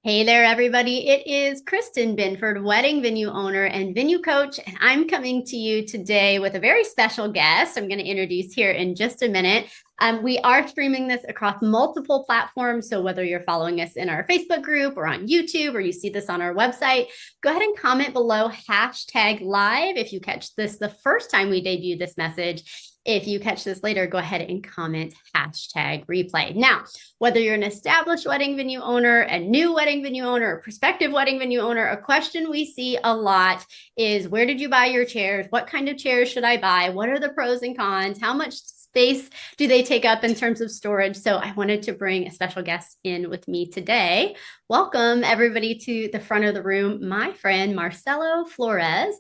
Hey there, everybody. It is Kristen Binford, wedding venue owner and venue coach, and I'm coming to you today with a very special guest. I'm going to introduce here in just a minute. We are streaming this across multiple platforms. So, whether you're following us in our Facebook group or on YouTube or you see this on our website, go ahead and comment below hashtag live if you catch this the first time we debut this message. If you catch this later, go ahead and comment hashtag replay. Now, whether you're an established wedding venue owner, a new wedding venue owner, a prospective wedding venue owner, a question we see a lot is where did you buy your chairs? What kind of chairs should I buy? What are the pros and cons? How much space do they take up in terms of storage? So I wanted to bring a special guest in with me today. Welcome everybody to the front of the room, my friend Marcelo Flores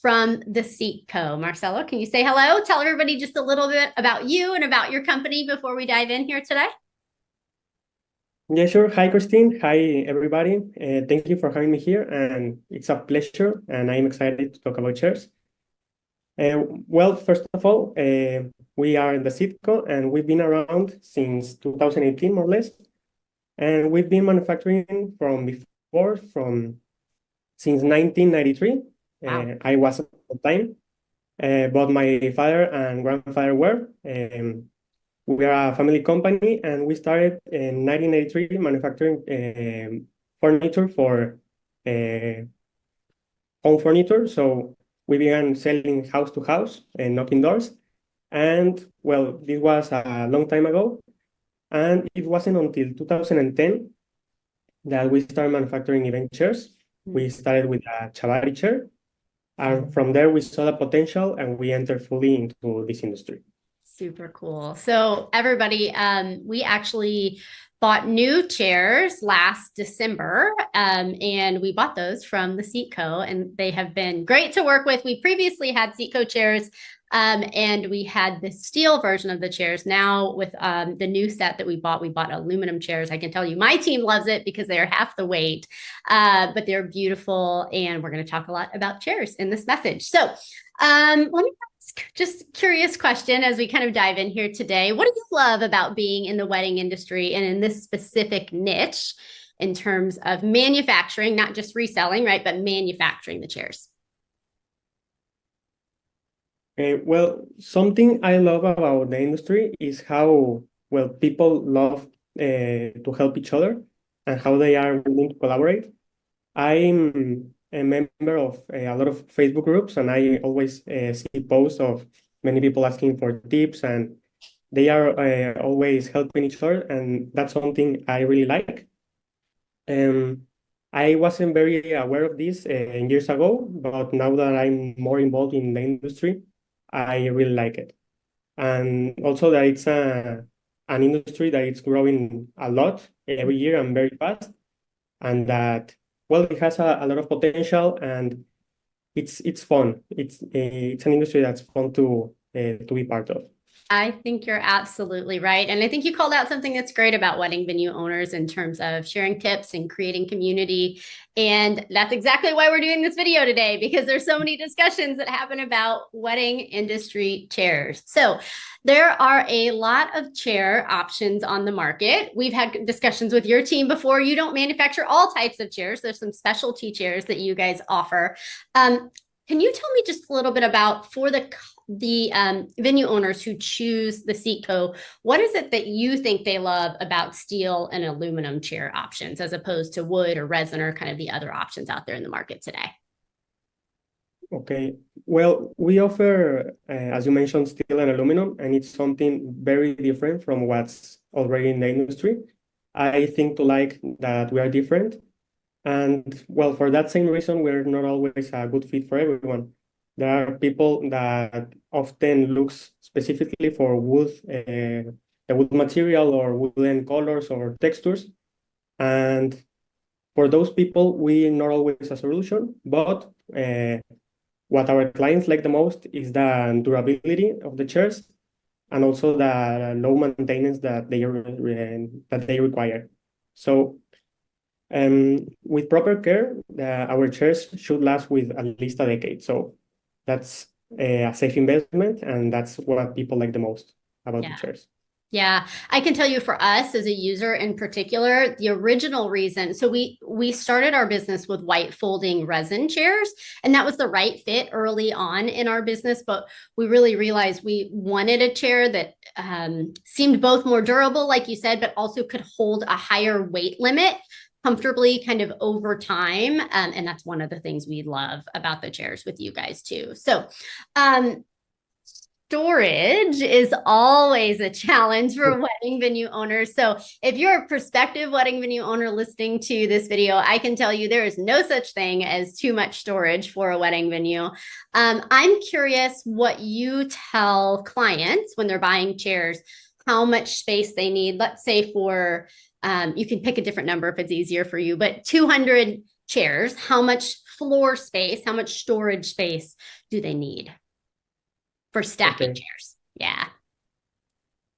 from the Seat Co. Marcelo, can you say hello? Tell everybody just a little bit about you and about your company before we dive in here today. Yeah, sure. Hi, Christine. Hi, everybody. Thank you for having me here, and it's a pleasure, and I'm excited to talk about chairs. Well, first of all, we are the Citco, and we've been around since 2018, more or less, and we've been manufacturing from since 1993. Wow. I wasn't at the time, but my father and grandfather were. We are a family company, and we started in 1983 manufacturing furniture for uh, home furniture. So we began selling house to house and knocking doors. And well, this was a long time ago. And it wasn't until 2010 that we started manufacturing event chairs. We started with a Chavari chair. And from there, we saw the potential and we entered fully into this industry. Super cool. So everybody, we actually bought new chairs last December, and we bought those from the Seatco, and they have been great to work with. We previously had Seatco chairs, and we had the steel version of the chairs. Now with the new set that we bought aluminum chairs. I can tell you, my team loves it because they are half the weight, but they're beautiful, and we're going to talk a lot about chairs in this message. So let me just curious question as we kind of dive in here today. What do you love about being in the wedding industry and in this specific niche in terms of manufacturing, not just reselling, right, but manufacturing the chairs? Well, something I love about the industry is how, well, people love to help each other and how they are willing to collaborate. I'm a member of a lot of Facebook groups, and I always see posts of many people asking for tips, and they are always helping each other, and that's something I really like. Um, I wasn't very aware of this years ago, but now that I'm more involved in the industry, I really like it. And also that it's an industry that is growing a lot every year and very fast, and that, well, it has a lot of potential, and it's fun. It's an industry that's fun to be part of. I think you're absolutely right. And I think you called out something that's great about wedding venue owners in terms of sharing tips and creating community. And that's exactly why we're doing this video today, because there's so many discussions that happen about wedding industry chairs. So there are a lot of chair options on the market. We've had discussions with your team before. You don't manufacture all types of chairs. There's some specialty chairs that you guys offer. Can you tell me just a little bit about for the venue owners who choose the Seatco, what is it that you think they love about steel and aluminum chair options as opposed to wood or resin or kind of the other options out there in the market today? Okay. Well, we offer, as you mentioned, steel and aluminum, and it's something very different from what's already in the industry. I think to like that we are different. And well, for that same reason, we're not always a good fit for everyone. There are people that often looks specifically for wood, the wood material or wooden colors or textures. And for those people, we not always a solution, but what our clients like the most is the durability of the chairs and also the low maintenance that they require. So with proper care, our chairs should last with at least a decade. So that's a safe investment, and that's what people like the most about the Yeah. chairs. Yeah, I can tell you for us as a user in particular, the original reason. So we started our business with white folding resin chairs, and that was the right fit early on in our business. But we really realized we wanted a chair that seemed both more durable, like you said, but also could hold a higher weight limit comfortably kind of over time. And that's one of the things we love about the chairs with you guys too. So um, storage is always a challenge for wedding venue owners. So, if you're a prospective wedding venue owner listening to this video, I can tell you there is no such thing as too much storage for a wedding venue. I'm curious what you tell clients when they're buying chairs, how much space they need. Let's say for, you can pick a different number if it's easier for you, but 200 chairs, how much floor space, how much storage space do they need for stacking Okay. chairs? Yeah.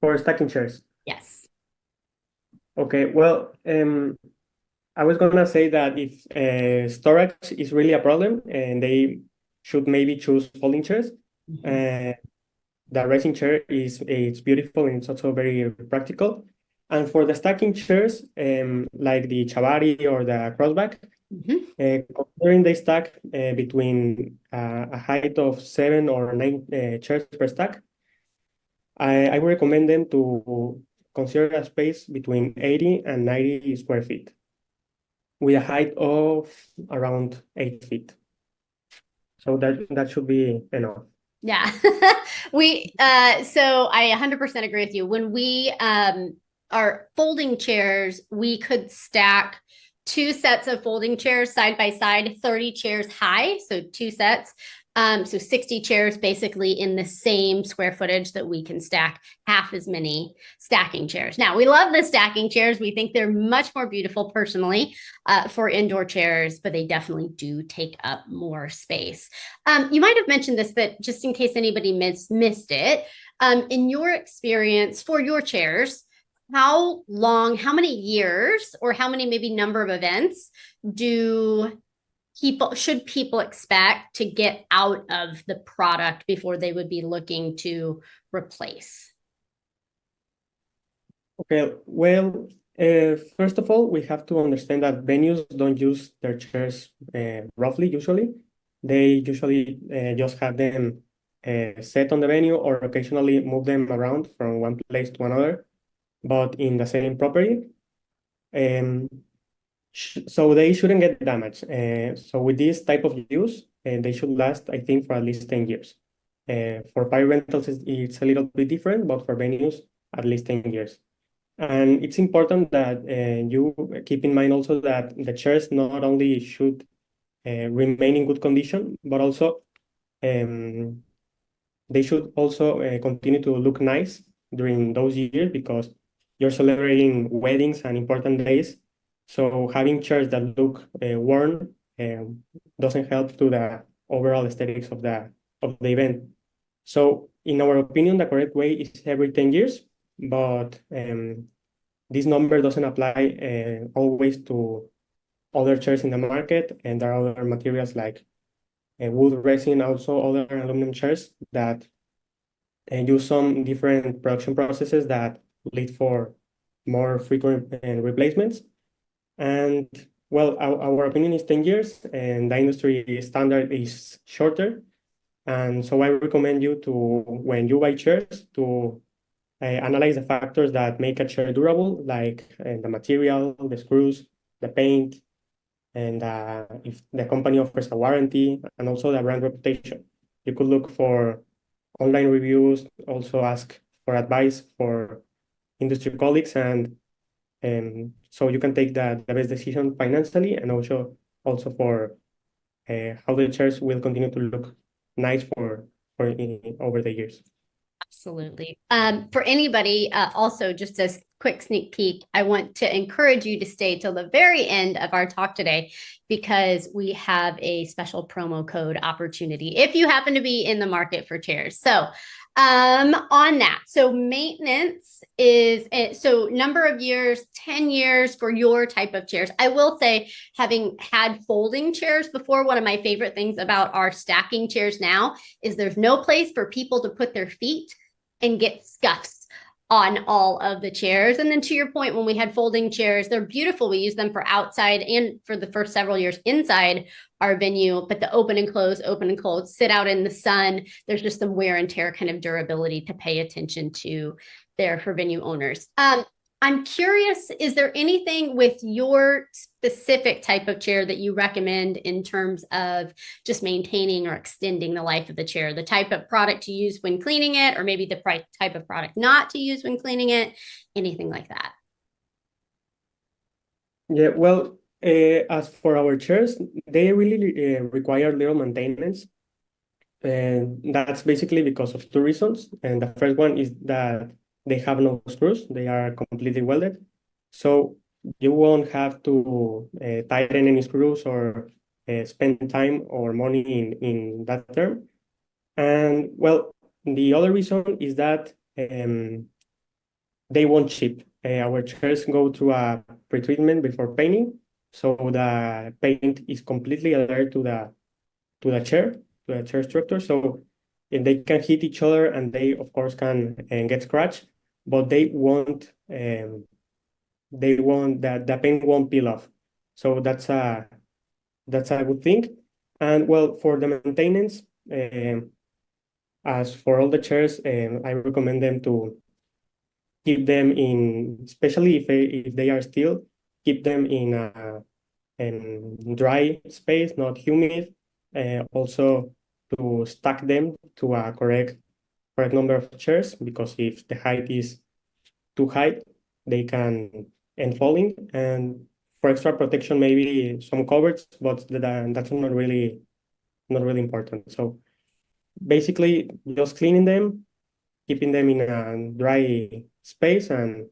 For stacking chairs. Yes. Okay. Well, I was gonna say that if storage is really a problem, and they should maybe choose folding chairs. Mhm. Uh, the racing chair is it's beautiful and it's also very practical. And for the stacking chairs, like the Chavari or the Crossback, Mhm. considering they stack between a height of 7 or 9 chairs per stack, I would recommend them to consider a space between 80 and 90 square feet with a height of around 8 feet. So that should be enough. Yeah. We so I 100% agree with you. When we are folding chairs, we could stack two sets of folding chairs side by side, 30 chairs high, so two sets. So 60 chairs basically in the same square footage that we can stack half as many stacking chairs. Now, we love the stacking chairs. We think they're much more beautiful personally for indoor chairs, but they definitely do take up more space. You might have mentioned this, but just in case anybody missed it, in your experience for your chairs, how long, how many years, or how many maybe number of events do people expect to get out of the product before they would be looking to replace? Okay, well, first of all, we have to understand that venues don't use their chairs roughly, usually. They usually just have them set on the venue or occasionally move them around from one place to another, but in the same property. Um, so they shouldn't get damaged. So with this type of use, they should last, I think, for at least 10 years. For private rentals, it's a little bit different, but for venues, at least 10 years. And it's important that you keep in mind also that the chairs not only should remain in good condition, but also um, they should also continue to look nice during those years because you're celebrating weddings and important days. So having chairs that look worn doesn't help to the overall aesthetics of the event. So in our opinion, the correct way is every 10 years, but this number doesn't apply always to other chairs in the market, and there are other materials like wood resin, also other aluminum chairs that use some different production processes that lead for more frequent replacements. And well, our opinion is 10 years, and the industry standard is shorter. And so I recommend you to, when you buy chairs, to analyze the factors that make a chair durable, like the material, the screws, the paint, and if the company offers a warranty, and also the brand reputation. You could look for online reviews, also ask for advice for industry colleagues, and so you can take the best decision financially and also for how the chairs will continue to look nice for over the years. Absolutely. For anybody, also just a quick sneak peek, I want to encourage you to stay till the very end of our talk today because we have a special promo code opportunity if you happen to be in the market for chairs. So, on that, so maintenance is so number of years, 10 years for your type of chairs. I will say, having had folding chairs before, one of my favorite things about our stacking chairs now is there's no place for people to put their feet and get scuffs on all of the chairs. And then to your point, when we had folding chairs, they're beautiful. We use them for outside and for the first several years inside our venue, but the open and close, sit out in the sun. There's just some wear and tear kind of durability to pay attention to there for venue owners. I'm curious, is there anything with your specific type of chair that you recommend in terms of just maintaining or extending the life of the chair? The type of product to use when cleaning it, or maybe the type of product not to use when cleaning it, anything like that? Yeah, well, as for our chairs, they really require little maintenance. And that's basically because of two reasons. And the first one is that they have no screws, they are completely welded. So you won't have to tighten any screws or spend time or money in that term. And well, the other reason is that they won't chip. Our chairs go through a pretreatment before painting, so the paint is completely adhered to the chair, to the chair structure. So if they can hit each other and they of course can get scratched, but they won't that the paint won't peel off. So that's a good thing. And well, for the maintenance, as for all the chairs, I recommend them to keep them in, especially if they are steel, keep them in a dry space, not humid. Also to stack them to a correct number of chairs, because if the height is too high, they can end falling. And for extra protection, maybe some covers, but that's not really important. So basically, just cleaning them, keeping them in a dry space, and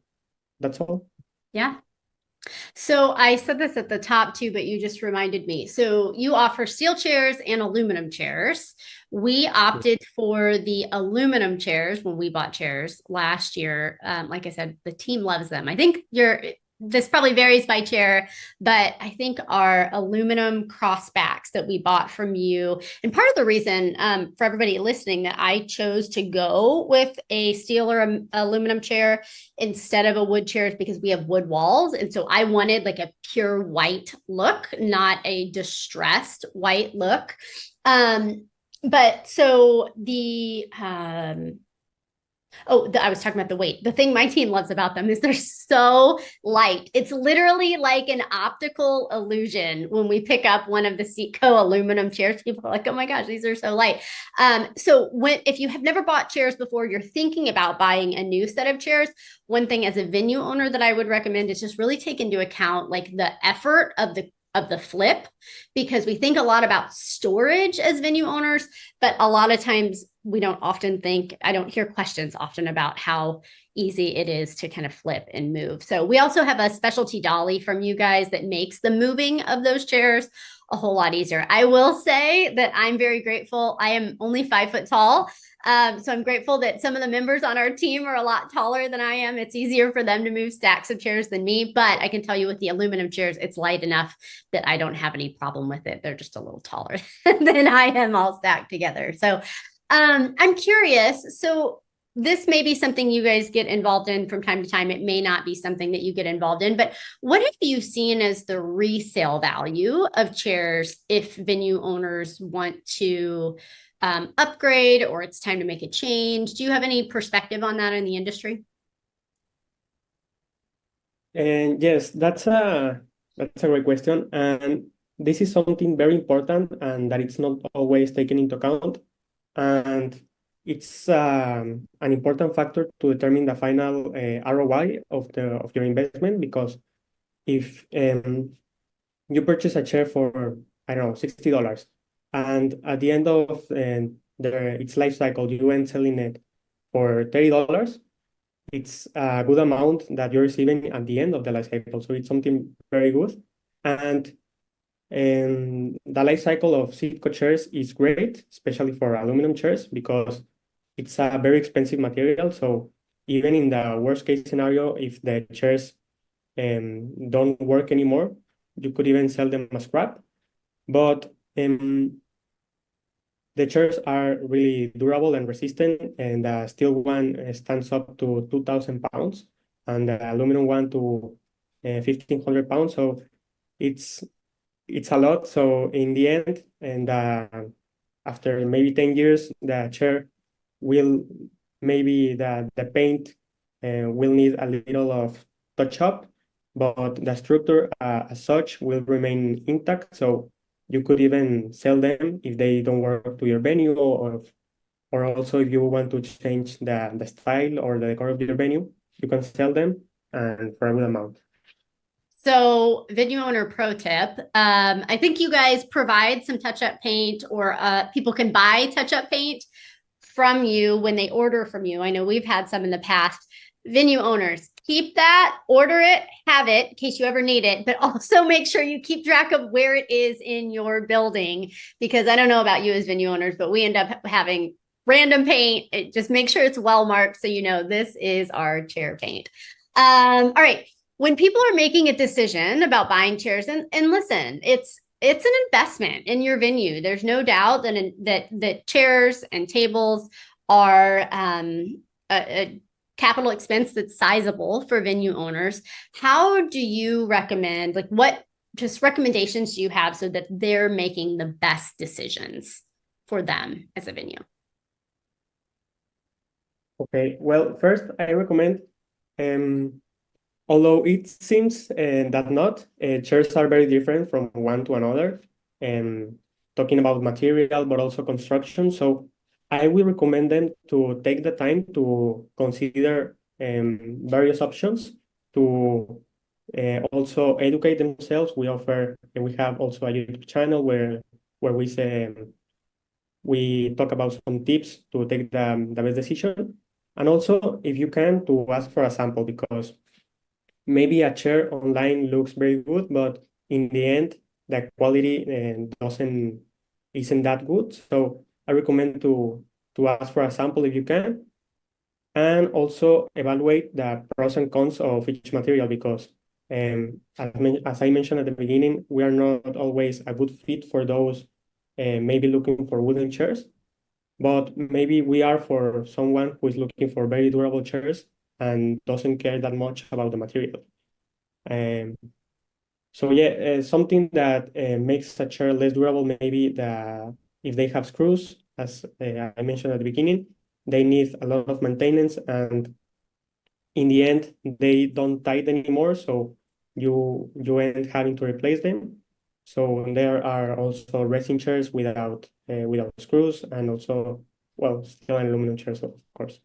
that's all. Yeah. So I said this at the top too, but you just reminded me. So you offer steel chairs and aluminum chairs. We opted for the aluminum chairs when we bought chairs last year. Like I said, the team loves them. I think this probably varies by chair, but I think our aluminum crossbacks that we bought from you, and part of the reason for everybody listening that I chose to go with a steel or aluminum chair instead of a wood chair is because we have wood walls. And so I wanted like a pure white look, not a distressed white look. But so I was talking about the weight. The thing my team loves about them is they're so light. It's literally like an optical illusion when we pick up one of the Seatco aluminum chairs. People are like, "Oh my gosh, these are so light." So if you have never bought chairs before, you're thinking about buying a new set of chairs. One thing as a venue owner that I would recommend is just really take into account like the effort of the flip, because we think a lot about storage as venue owners, but a lot of times we don't often think, I don't hear questions often about how easy it is to kind of flip and move. So we also have a specialty dolly from you guys that makes the moving of those chairs a whole lot easier. I will say that I'm very grateful. I am only 5 foot tall. So I'm grateful that some of the members on our team are a lot taller than I am. It's easier for them to move stacks of chairs than me, but I can tell you with the aluminum chairs, it's light enough that I don't have any problem with it. They're just a little taller than I am all stacked together. So I'm curious. So this may be something you guys get involved in from time to time. It may not be something that you get involved in, but what have you seen as the resale value of chairs if venue owners want to upgrade or it's time to make a change? Do you have any perspective on that in the industry? And yes, that's a great question. And this is something very important and that it's not always taken into account. And it's an important factor to determine the final ROI of your investment, because if you purchase a chair for, I don't know, $60, and at the end of its life cycle you end selling it for $30, it's a good amount that you're receiving at the end of the life cycle. So it's something very good. And the life cycle of Seatco chairs is great, especially for aluminum chairs, because it's a very expensive material. So even in the worst case scenario, if the chairs don't work anymore, you could even sell them as scrap. But the chairs are really durable and resistant, and the steel one stands up to 2,000 pounds, and the aluminum one to 1,500 pounds. So it's it's a lot. So in the end, and after maybe 10 years, the chair will maybe the paint will need a little of touch up, but the structure as such will remain intact. So you could even sell them if they don't work to your venue, or also if you want to change the style or the decor of your venue, you can sell them and for a good amount. So, venue owner pro tip. I think you guys provide some touch-up paint, or people can buy touch-up paint from you when they order from you. I know we've had some in the past. Venue owners, keep that, order it, have it in case you ever need it, but also make sure you keep track of where it is in your building, because I don't know about you as venue owners, but we end up having random paint. Just make sure it's well marked so you know this is our chair paint. All right. When people are making a decision about buying chairs, and listen, it's an investment in your venue. There's no doubt that chairs and tables are a capital expense that's sizable for venue owners. How do you recommend, like, what just recommendations do you have so that they're making the best decisions for them as a venue? Okay, well, first I recommend, um, although it seems that not, chairs are very different from one to another, and talking about material, but also construction. So I will recommend them to take the time to consider various options to also educate themselves. We offer, and we have also a YouTube channel where we say we talk about some tips to take the best decision. And also, if you can, to ask for a sample, because maybe a chair online looks very good, but in the end, the quality doesn't isn't that good. So I recommend to ask for a sample if you can, and also evaluate the pros and cons of each material, because as I mentioned at the beginning, we are not always a good fit for those maybe looking for wooden chairs, but maybe we are for someone who is looking for very durable chairs and doesn't care that much about the material. Um, so yeah, something that makes a chair less durable, maybe if they have screws, as I mentioned at the beginning, they need a lot of maintenance, and in the end, they don't tight anymore, so you end having to replace them. So there are also resin chairs without screws, and also, well, steel and aluminum chairs, of course.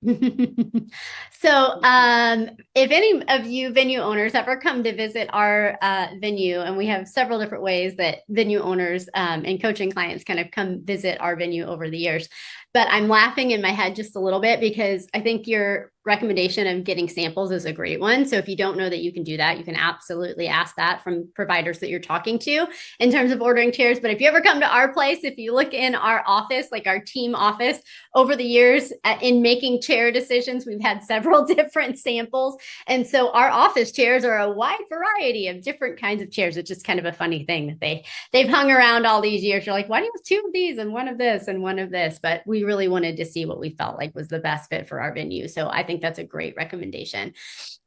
So, if any of you venue owners ever come to visit our venue, and we have several different ways that venue owners and coaching clients kind of come visit our venue over the years, but I'm laughing in my head just a little bit because I think your recommendation of getting samples is a great one. So if you don't know that you can do that, you can absolutely ask that from providers that you're talking to in terms of ordering chairs. But if you ever come to our place, if you look in our office, like our team office, over the years in making chair decisions, we've had several different samples. And so our office chairs are a wide variety of different kinds of chairs. It's just kind of a funny thing that they've hung around all these years. You're like, why do you have two of these and one of this and one of this? But we really wanted to see what we felt like was the best fit for our venue. So I think that's a great recommendation.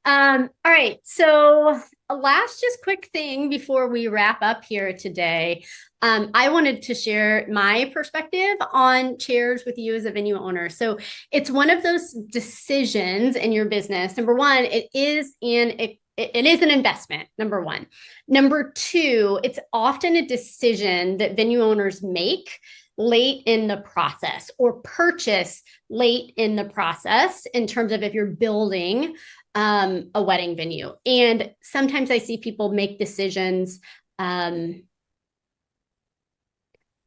All right. So a last just quick thing before we wrap up here today. I wanted to share my perspective on chairs with you as a venue owner. So it's one of those decisions in your business. Number one, it is an investment, number one. Number two, it's often a decision that venue owners make late in the process or purchase late in the process in terms of if you're building a wedding venue. And sometimes I see people make decisions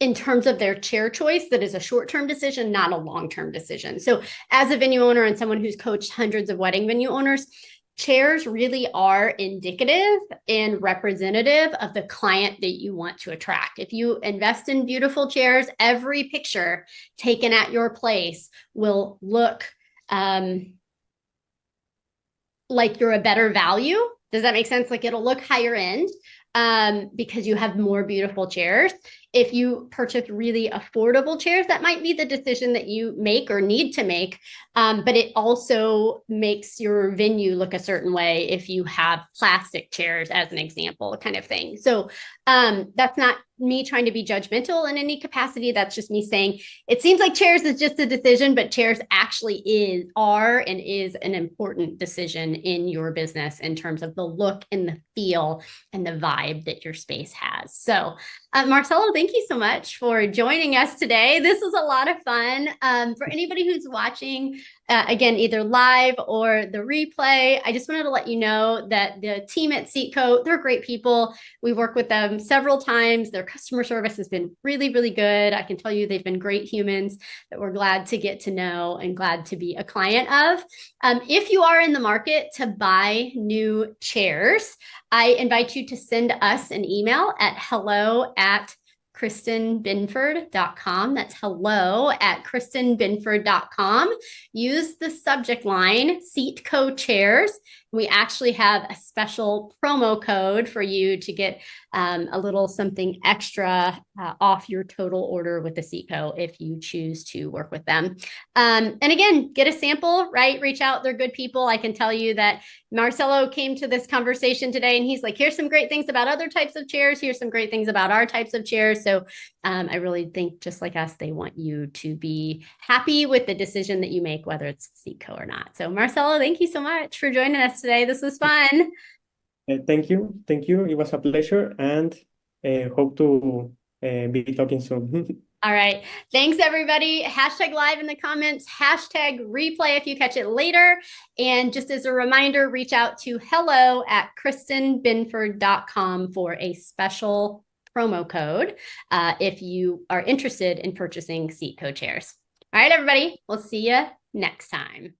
in terms of their chair choice that is a short-term decision, not a long-term decision. So as a venue owner and someone who's coached hundreds of wedding venue owners, chairs really are indicative and representative of the client that you want to attract. If you invest in beautiful chairs, every picture taken at your place will look like you're a better value. Does that make sense? Like it'll look higher end because you have more beautiful chairs. If you purchase really affordable chairs, that might be the decision that you make or need to make. But it also makes your venue look a certain way if you have plastic chairs, as an example, kind of thing. So that's not me trying to be judgmental in any capacity. That's just me saying it seems like chairs is just a decision, but chairs actually are and is an important decision in your business in terms of the look and the feel and the vibe that your space has. So Marcelo, thank you so much for joining us today. This was a lot of fun. For anybody who's watching, again, either live or the replay, I just wanted to let you know that the team at Seatco, they're great people. We work with them several times. Their customer service has been really, really good. I can tell you they've been great humans that we're glad to get to know and glad to be a client of. If you are in the market to buy new chairs, I invite you to send us an email at hello@KristenBinford.com. That's hello@KristenBinford.com. Use the subject line Seatco Chairs. We actually have a special promo code for you to get a little something extra off your total order with the Seatco if you choose to work with them. And again, get a sample, right? Reach out. They're good people. I can tell you that Marcelo came to this conversation today and he's like, here's some great things about other types of chairs. Here's some great things about our types of chairs. So I really think just like us, they want you to be happy with the decision that you make, whether it's Seatco or not. So Marcelo, thank you so much for joining us today. This was fun. Thank you. Thank you. It was a pleasure, and hope to be talking soon. All right. Thanks, everybody. Hashtag live in the comments, hashtag replay if you catch it later. And just as a reminder, reach out to hello@KristenBinford.com for a special promo code if you are interested in purchasing Seatco chairs. All right, everybody. We'll see you next time.